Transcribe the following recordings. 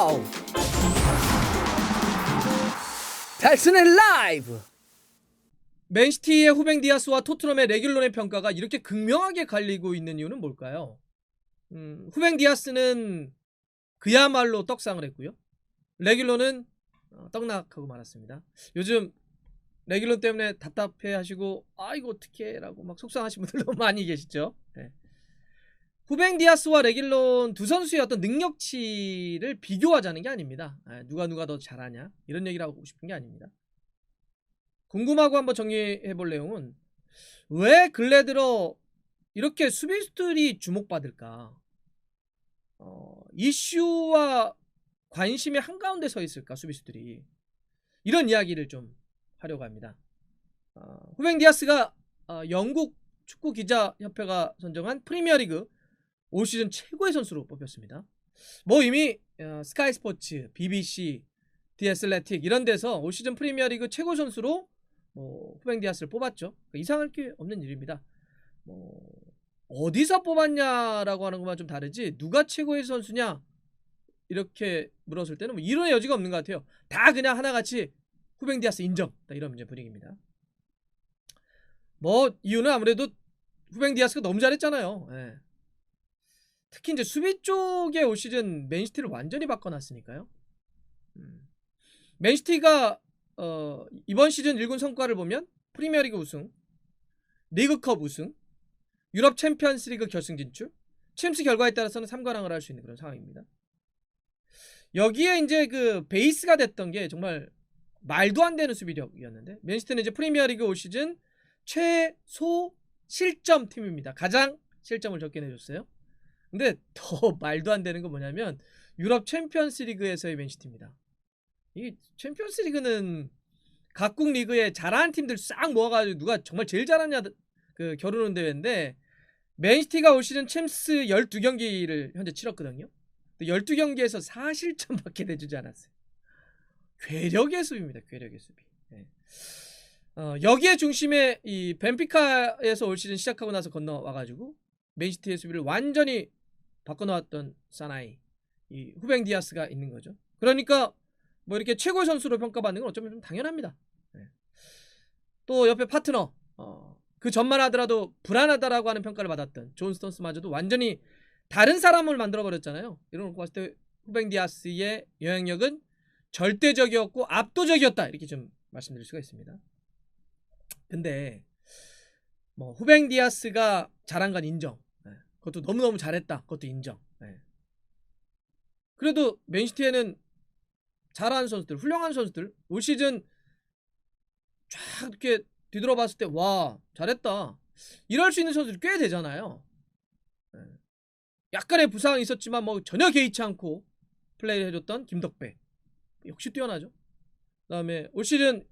와우! 달슨의 라이브! 맨시티의 후뱅 디아스와 토트넘의 레귤론의 평가가 이렇게 극명하게 갈리고 있는 이유는 뭘까요? 후뱅 디아스는 그야말로 떡상을 했고요. 레귤론은 떡락하고 말았습니다. 요즘 레귤론 때문에 답답해 하시고 이거 어떡해 라고 막 속상하신 분들 너무 많이 계시죠. 네. 후뱅 디아스와 레귤론 두 선수의 어떤 능력치를 비교하자는 게 아닙니다. 누가 더 잘하냐 이런 얘기를 하고 싶은 게 아닙니다. 궁금하고 한번 정리해 볼 내용은 왜 근래 들어 이렇게 수비수들이 주목받을까? 이슈와 관심이 한가운데 서 있을까 수비수들이? 이런 이야기를 좀 하려고 합니다. 후뱅 디아스가 영국 축구기자협회가 선정한 프리미어리그 올 시즌 최고의 선수로 뽑혔습니다. 뭐 이미 스카이 스포츠, BBC, 디 애슬레틱 이런 데서 올 시즌 프리미어리그 최고 선수로 후뱅 디아스를 뽑았죠. 이상할 게 없는 일입니다. 어디서 뽑았냐라고 하는 것만 좀 다르지 누가 최고의 선수냐 이렇게 물었을 때는 이론의 여지가 없는 것 같아요. 다 그냥 하나같이 후뱅 디아스 인정 이런 분위기입니다. 이유는 아무래도 후뱅 디아스가 너무 잘했잖아요. 예. 특히 이제 수비 쪽에 올 시즌 맨시티를 완전히 바꿔놨으니까요. 맨시티가 이번 시즌 일군 성과를 보면 프리미어리그 우승, 리그컵 우승, 유럽 챔피언스리그 결승 진출, 챔스 결과에 따라서는 3관왕을 할 수 있는 그런 상황입니다. 여기에 이제 그 베이스가 됐던 게 정말 말도 안 되는 수비력이었는데 맨시티는 이제 프리미어리그 올 시즌 최소 실점 팀입니다. 가장 실점을 적게 내줬어요. 근데 더 말도 안 되는 건 뭐냐면 유럽 챔피언스 리그에서의 맨시티입니다. 이 챔피언스 리그는 각국 리그에 잘하는 팀들 싹 모아가지고 누가 정말 제일 잘하냐 그 겨루는 대회인데 맨시티가 올 시즌 챔스 12경기를 현재 치렀거든요. 12경기에서 4실점밖에 내주지 않았어요. 괴력의 수비입니다. 괴력의 수비. 네. 여기에 중심에 이 벤피카에서 올 시즌 시작하고 나서 건너와가지고 맨시티의 수비를 완전히 바꿔놓았던 사나이 이 후뱅 디아스가 있는 거죠. 그러니까 이렇게 최고의 선수로 평가받는 건 어쩌면 좀 당연합니다. 네. 또 옆에 파트너 그 전만 하더라도 불안하다라고 하는 평가를 받았던 존 스톤스마저도 완전히 다른 사람을 만들어버렸잖아요. 이런 걸 봤을 때 후뱅 디아스의 영향력은 절대적이었고 압도적이었다 이렇게 좀 말씀드릴 수가 있습니다. 근데 후뱅 디아스가 잘한 건 인정. 그것도 너무너무 잘했다. 그것도 인정. 그래도 맨시티에는 잘하는 선수들, 훌륭한 선수들 올 시즌 쫙 이렇게 뒤돌아봤을 때 와 잘했다 이럴 수 있는 선수들이 꽤 되잖아요. 약간의 부상이 있었지만 전혀 개의치 않고 플레이를 해줬던 김덕배 역시 뛰어나죠. 그 다음에 올 시즌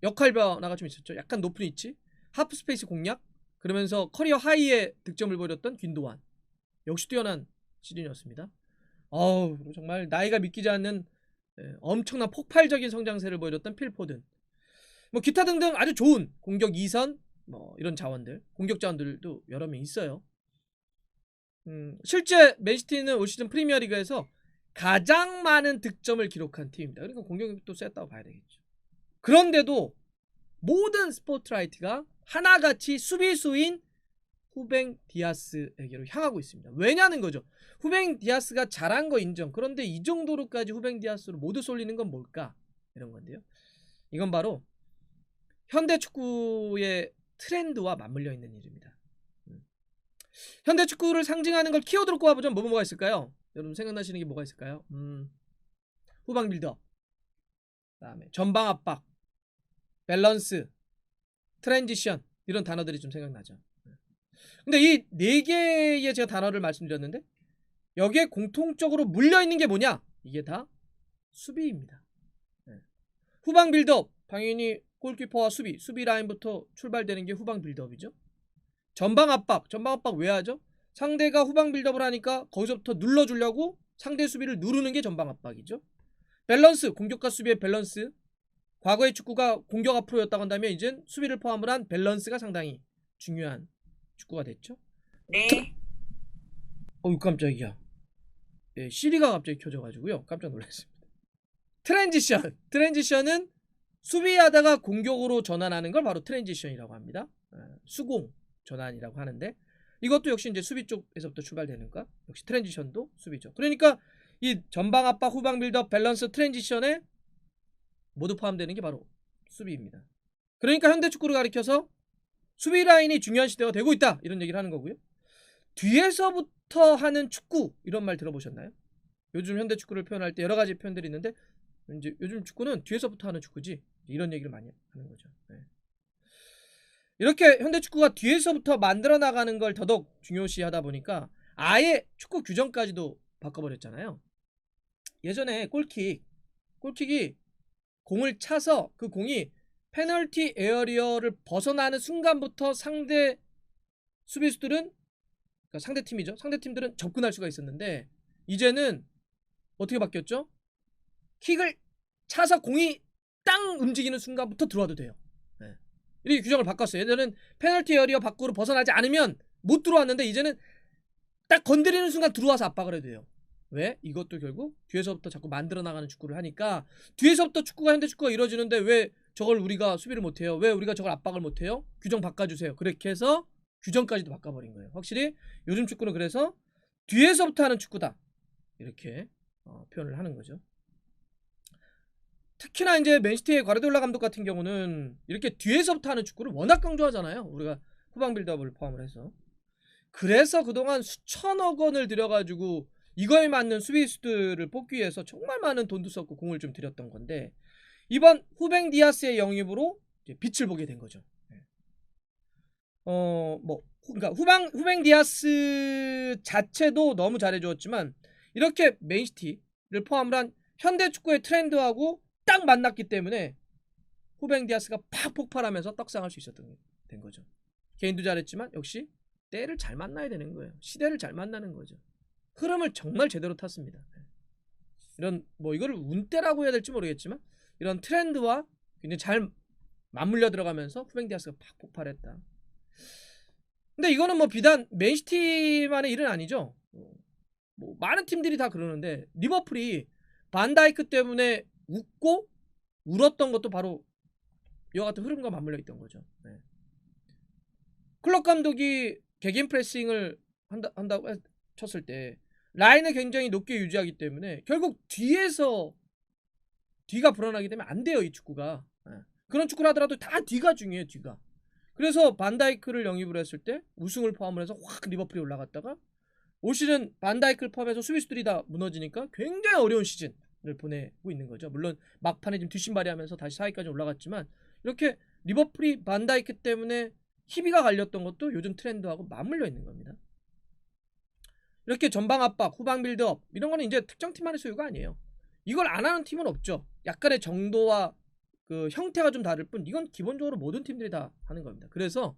역할 변화가 좀 있었죠. 약간 높은 위치 하프 스페이스 공략 그러면서 커리어 하이의 득점을 보였던 균도환 역시 뛰어난 시즌이었습니다. 정말 나이가 믿기지 않는 엄청난 폭발적인 성장세를 보여줬던 필 포든 기타 등등 아주 좋은 공격 2선 이런 자원들 공격 자원들도 여러 명 있어요. 실제 맨시티는 올 시즌 프리미어리그에서 가장 많은 득점을 기록한 팀입니다. 그러니까 공격력도 셌다고 봐야 되겠죠. 그런데도 모든 스포트라이트가 하나같이 수비수인 후뱅 디아스에게로 향하고 있습니다. 왜냐는 거죠. 후뱅 디아스가 잘한 거 인정. 그런데 이 정도로까지 후뱅 디아스로 모두 쏠리는 건 뭘까? 이런 건데요. 이건 바로 현대 축구의 트렌드와 맞물려 있는 일입니다. 현대 축구를 상징하는 걸 키워드로 꼽아보자면 뭐가 있을까요? 여러분 생각나시는 게 뭐가 있을까요? 후방 빌드업, 그다음에 전방 압박, 밸런스, 트랜지션 이런 단어들이 좀 생각나죠. 근데 이 네 개의 제가 단어를 말씀드렸는데 여기에 공통적으로 물려있는 게 뭐냐? 이게 다 수비입니다. 후방 빌드업 당연히 골키퍼와 수비 라인부터 출발되는 게 후방 빌드업이죠. 전방 압박 왜 하죠? 상대가 후방 빌드업을 하니까 거기서부터 눌러주려고 상대 수비를 누르는 게 전방 압박이죠. 밸런스 공격과 수비의 밸런스 과거의 축구가 공격 앞으로였다고 한다면 이젠 수비를 포함을 한 밸런스가 상당히 중요한 축구가 됐죠. 네. 깜짝이야. 예, 시리가 갑자기 켜져가지고요. 깜짝 놀랐습니다. 트랜지션은 수비하다가 공격으로 전환하는 걸 바로 트랜지션이라고 합니다. 수공 전환이라고 하는데 이것도 역시 이제 수비 쪽에서부터 출발되는가? 역시 트랜지션도 수비죠. 그러니까 이 전방 압박, 후방 빌드업, 밸런스, 트랜지션에 모두 포함되는 게 바로 수비입니다. 그러니까 현대 축구를 가리켜서 수비 라인이 중요한 시대가 되고 있다 이런 얘기를 하는 거고요. 뒤에서부터 하는 축구 이런 말 들어보셨나요? 요즘 현대 축구를 표현할 때 여러 가지 표현들이 있는데 이제 요즘 축구는 뒤에서부터 하는 축구지 이런 얘기를 많이 하는 거죠. 네. 이렇게 현대 축구가 뒤에서부터 만들어 나가는 걸 더더욱 중요시하다 보니까 아예 축구 규정까지도 바꿔버렸잖아요. 예전에 골킥이 공을 차서 그 공이 페널티 에어리어를 벗어나는 순간부터 상대 수비수들은 그러니까 상대 팀이죠. 상대 팀들은 접근할 수가 있었는데 이제는 어떻게 바뀌었죠? 킥을 차서 공이 땅 움직이는 순간부터 들어와도 돼요. 네. 이렇게 규정을 바꿨어요. 예전에는 페널티 에어리어 밖으로 벗어나지 않으면 못 들어왔는데 이제는 딱 건드리는 순간 들어와서 압박을 해도 돼요. 왜? 이것도 결국 뒤에서부터 자꾸 만들어 나가는 축구를 하니까 뒤에서부터 현대 축구가 이루어지는데 왜 저걸 우리가 수비를 못해요? 왜 우리가 저걸 압박을 못해요? 규정 바꿔주세요. 그렇게 해서 규정까지도 바꿔버린 거예요. 확실히 요즘 축구는 그래서 뒤에서부터 하는 축구다 이렇게 표현을 하는 거죠. 특히나 이제 맨시티의 과르디올라 감독 같은 경우는 이렇게 뒤에서부터 하는 축구를 워낙 강조하잖아요. 우리가 후방 빌드업을 포함을 해서. 그래서 그동안 수천억 원을 들여가지고 이거에 맞는 수비수들을 뽑기 위해서 정말 많은 돈도 썼고 공을 좀 들였던 건데 이번 후뱅 디아스의 영입으로 이제 빛을 보게 된 거죠. 그러니까 후뱅 디아스 자체도 너무 잘해주었지만 이렇게 맨시티를 포함을 한 현대 축구의 트렌드하고 딱 만났기 때문에 후뱅 디아스가 팍 폭발하면서 떡상할 수 있었던 된 거죠. 개인도 잘했지만 역시 때를 잘 만나야 되는 거예요. 시대를 잘 만나는 거죠. 흐름을 정말 제대로 탔습니다. 이런 이거를 운때라고 해야 될지 모르겠지만 이런 트렌드와 굉장히 잘 맞물려 들어가면서 후뱅 디아스가 팍 폭발했다. 근데 이거는 비단 맨시티만의 일은 아니죠. 많은 팀들이 다 그러는데 리버풀이 반다이크 때문에 웃고 울었던 것도 바로 이와 같은 흐름과 맞물려 있던 거죠. 네. 클럽 감독이 개개인 프레싱을 한다고 쳤을 때 라인을 굉장히 높게 유지하기 때문에 결국 뒤가 불안하기 때문에 안 돼요. 이 축구가. 그런 축구를 하더라도 다 뒤가 중요해요. 뒤가. 그래서 반다이크를 영입을 했을 때 우승을 포함을 해서 확 리버풀이 올라갔다가 올 시즌 반다이크를 포함해서 수비수들이 다 무너지니까 굉장히 어려운 시즌을 보내고 있는 거죠. 물론 막판에 좀 뒷심발이 하면서 다시 4위까지 올라갔지만 이렇게 리버풀이 반다이크 때문에 희비가 갈렸던 것도 요즘 트렌드하고 맞물려 있는 겁니다. 이렇게 전방 압박, 후방 빌드업 이런 거는 이제 특정 팀만의 소유가 아니에요. 이걸 안 하는 팀은 없죠. 약간의 정도와 그 형태가 좀 다를 뿐 이건 기본적으로 모든 팀들이 다 하는 겁니다. 그래서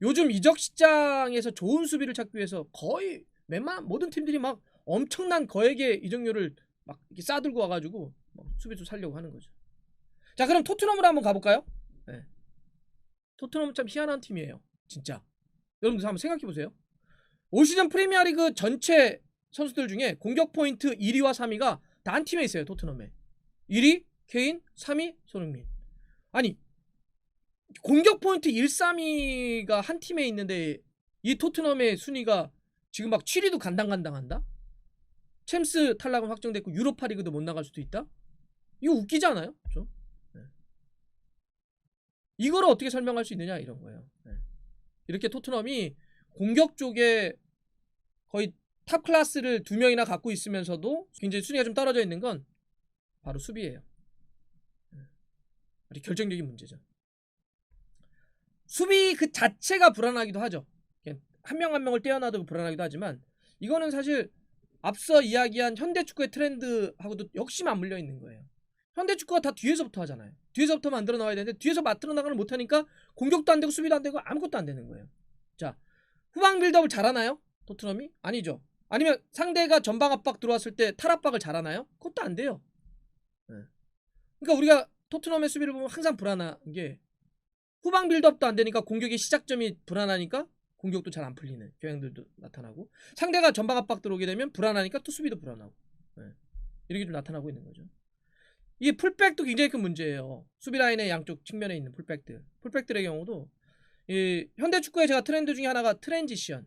요즘 이적 시장에서 좋은 수비를 찾기 위해서 거의 웬만한 모든 팀들이 막 엄청난 거액의 이적료를 막 이렇게 싸들고 와가지고 수비수 살려고 하는 거죠. 자, 그럼 토트넘으로 한번 가볼까요? 네. 토트넘은 참 희한한 팀이에요. 진짜. 여러분들 한번 생각해보세요. 올 시즌 프리미어리그 전체 선수들 중에 공격 포인트 1위와 3위가 다 한 팀에 있어요. 토트넘에. 1위 케인, 3위 손흥민. 아니 공격 포인트 1, 3위가 한 팀에 있는데 이 토트넘의 순위가 지금 막 7위도 간당간당한다? 챔스 탈락은 확정됐고 유로파 리그도 못 나갈 수도 있다? 이거 웃기지 않아요? 그렇죠? 네. 이거를 어떻게 설명할 수 있느냐 이런 거예요. 네. 이렇게 토트넘이 공격 쪽에 거의 탑 클래스를 2명이나 갖고 있으면서도 굉장히 순위가 좀 떨어져 있는 건 바로 수비예요. 네. 결정적인 문제죠. 수비 그 자체가 불안하기도 하죠. 한 명 한 명을 떼어놔도 불안하기도 하지만 이거는 사실 앞서 이야기한 현대축구의 트렌드하고도 역시 맞물려 있는 거예요. 현대축구가 다 뒤에서부터 하잖아요. 뒤에서부터 만들어 나와야 되는데 뒤에서 만들어 나가는 못하니까 공격도 안 되고 수비도 안 되고 아무것도 안 되는 거예요. 자, 후방 빌드업을 잘하나요? 토트넘이? 아니죠. 아니면 상대가 전방 압박 들어왔을 때 탈압박을 잘하나요? 그것도 안 돼요. 네. 그러니까 우리가 토트넘의 수비를 보면 항상 불안한 게 후방 빌드업도 안 되니까 공격의 시작점이 불안하니까 공격도 잘 안 풀리는 경향들도 나타나고 상대가 전방 압박 들어오게 되면 불안하니까 또 수비도 불안하고 네. 이렇게 좀 나타나고 있는 거죠. 이게 풀백도 굉장히 큰 문제예요. 수비 라인의 양쪽 측면에 있는 풀백들. 풀백들의 경우도 이 현대 축구의 제가 트렌드 중에 하나가 트랜지션.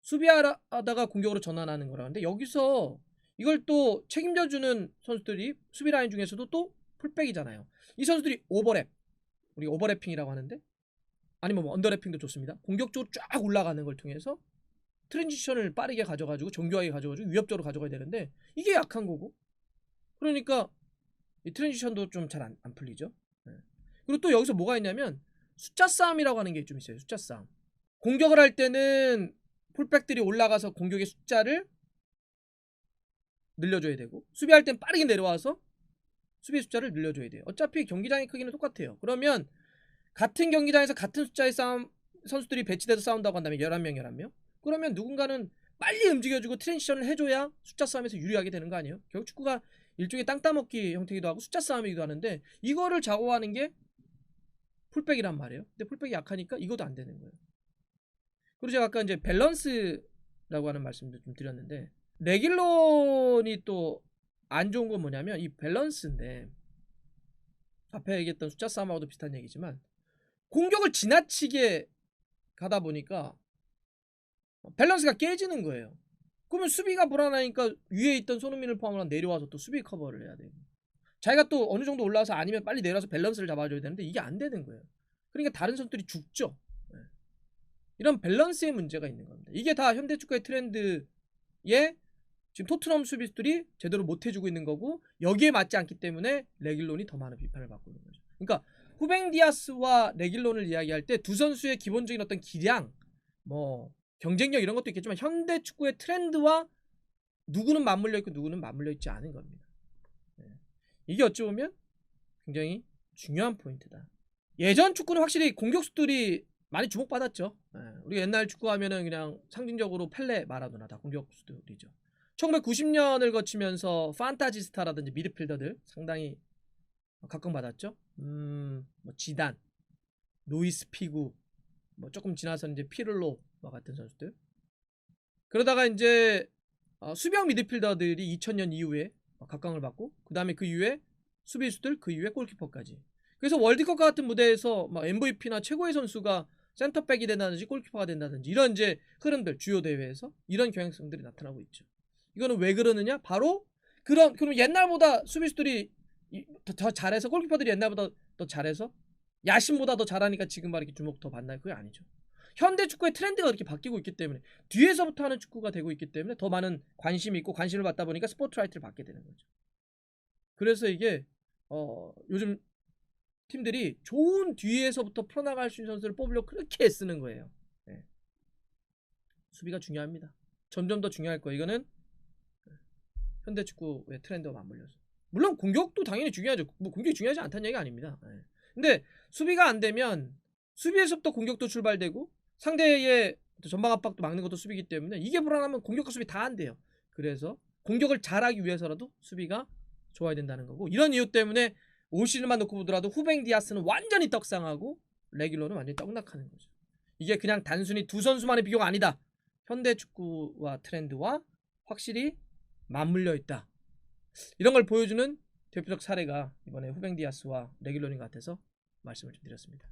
수비하다가 공격으로 전환하는 거라는데 여기서 이걸 또 책임져주는 선수들이 수비 라인 중에서도 또 풀백이잖아요. 이 선수들이 오버랩, 우리 오버래핑이라고 하는데 아니면 뭐 언더래핑도 좋습니다. 공격적으로 쫙 올라가는 걸 통해서 트랜지션을 빠르게 가져가지고 정교하게 가져가지고 위협적으로 가져가야 되는데 이게 약한 거고 그러니까 이 트랜지션도 좀 잘 안 풀리죠. 네. 그리고 또 여기서 뭐가 있냐면 숫자 싸움이라고 하는 게 좀 있어요. 숫자 싸움. 공격을 할 때는 풀백들이 올라가서 공격의 숫자를 늘려줘야 되고 수비할 땐 빠르게 내려와서 수비 숫자를 늘려줘야 돼요. 어차피 경기장의 크기는 똑같아요. 그러면 같은 경기장에서 같은 숫자의 싸움 선수들이 배치돼서 싸운다고 한다면 11명 11명 그러면 누군가는 빨리 움직여주고 트랜지션을 해줘야 숫자 싸움에서 유리하게 되는 거 아니에요? 결국 축구가 일종의 땅 따먹기 형태이기도 하고 숫자 싸움이기도 하는데 이거를 좌우하는 게 풀백이란 말이에요. 근데 풀백이 약하니까 이것도 안 되는 거예요. 그리고 제가 아까 이제 밸런스라고 하는 말씀도 좀 드렸는데 레길론이 또 안 좋은 건 뭐냐면 이 밸런스인데 앞에 얘기했던 숫자 싸움하고도 비슷한 얘기지만 공격을 지나치게 가다 보니까 밸런스가 깨지는 거예요. 그러면 수비가 불안하니까 위에 있던 손흥민을 포함한 내려와서 또 수비 커버를 해야 되고 자기가 또 어느 정도 올라와서 아니면 빨리 내려와서 밸런스를 잡아줘야 되는데 이게 안 되는 거예요. 그러니까 다른 선수들이 죽죠. 이런 밸런스의 문제가 있는 겁니다. 이게 다 현대축구의 트렌드에 지금 토트넘 수비수들이 제대로 못해주고 있는 거고 여기에 맞지 않기 때문에 레길론이 더 많은 비판을 받고 있는 거죠. 그러니까 후뱅 디아스와 레길론을 이야기할 때 두 선수의 기본적인 어떤 기량, 뭐 경쟁력 이런 것도 있겠지만 현대축구의 트렌드와 누구는 맞물려 있고 누구는 맞물려 있지 않은 겁니다. 이게 어찌 보면 굉장히 중요한 포인트다. 예전 축구는 확실히 공격수들이 많이 주목받았죠. 우리 옛날 축구하면은 그냥 상징적으로 펠레, 마라도나 다 공격수들이죠. 1990년을 거치면서 판타지스타라든지 미드필더들 상당히 각광받았죠. 뭐 지단, 루이스 피구, 뭐 조금 지나서 이제 피를로와 같은 선수들. 그러다가 이제 수비형 미드필더들이 2000년 이후에 각광을 받고 그 다음에 그 이후에 수비수들, 그 이후에 골키퍼까지. 그래서 월드컵 같은 무대에서 막 MVP나 최고의 선수가 센터백이 된다든지 골키퍼가 된다든지 이런 이제 흐름들 주요 대회에서 이런 경향성들이 나타나고 있죠. 이거는 왜 그러느냐? 바로 그럼 옛날보다 수비수들이 더 잘해서 골키퍼들이 옛날보다 더 잘해서 야심보다 더 잘하니까 지금 막 이렇게 주목 더 받나요? 그게 아니죠. 현대 축구의 트렌드가 그렇게 바뀌고 있기 때문에 뒤에서부터 하는 축구가 되고 있기 때문에 더 많은 관심이 있고 관심을 받다 보니까 스포트라이트를 받게 되는 거죠. 그래서 이게 요즘 팀들이 좋은 뒤에서부터 풀어나갈 수 있는 선수를 뽑으려고 그렇게 애쓰는 거예요. 네. 수비가 중요합니다. 점점 더 중요할 거예요. 이거는 현대축구의 트렌드와 맞물려서. 물론 공격도 당연히 중요하죠. 뭐 공격이 중요하지 않다는 얘기가 아닙니다. 네. 근데 수비가 안 되면 수비에서부터 공격도 출발되고 상대의 전방 압박도 막는 것도 수비이기 때문에 이게 불안하면 공격과 수비 다 안 돼요. 그래서 공격을 잘하기 위해서라도 수비가 좋아야 된다는 거고 이런 이유 때문에 올 시즌만 놓고 보더라도 후뱅 디아스는 완전히 떡상하고 레길론은 완전히 떡락하는 거죠. 이게 그냥 단순히 두 선수만의 비교가 아니다. 현대축구와 트렌드와 확실히 맞물려 있다. 이런 걸 보여주는 대표적 사례가 이번에 후뱅 디아스와 레길론인 것 같아서 말씀을 좀 드렸습니다.